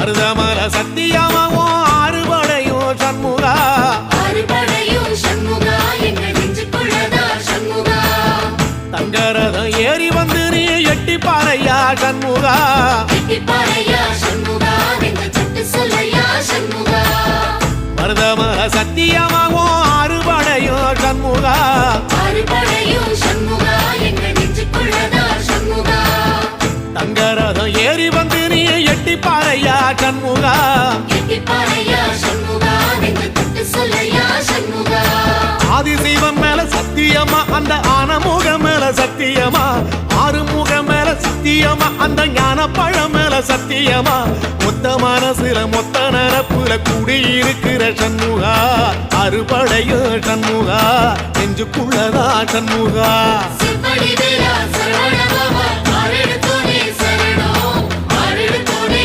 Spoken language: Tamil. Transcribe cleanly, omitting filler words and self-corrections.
மருதமல சத்தியமாவோ அறுபடையும் சண்முகா தங்கரதம் ஏறி வந்து நீ எட்டி பாறையா சண்முகா மருதமல சத்தியமாவோ அறுபடையும் சண்முகா தங்கரதம் ஏறி வந்து நீ எட்டி பாறையா சண்முகா ஆதிசைவம் மேல சத்தியமா அந்த ஆனமுகம் மேல சத்தியமா ஆறுமுகம் மேல சத்தியமா அந்த ஞான பழம் மேல சத்தியமா மொத்த மனசுல மொத்த நரப்புல குடியிருக்கிற சண்முகா அறுபடையும் சண்முகா நெஞ்சுக்குள்ளதா சண்முகா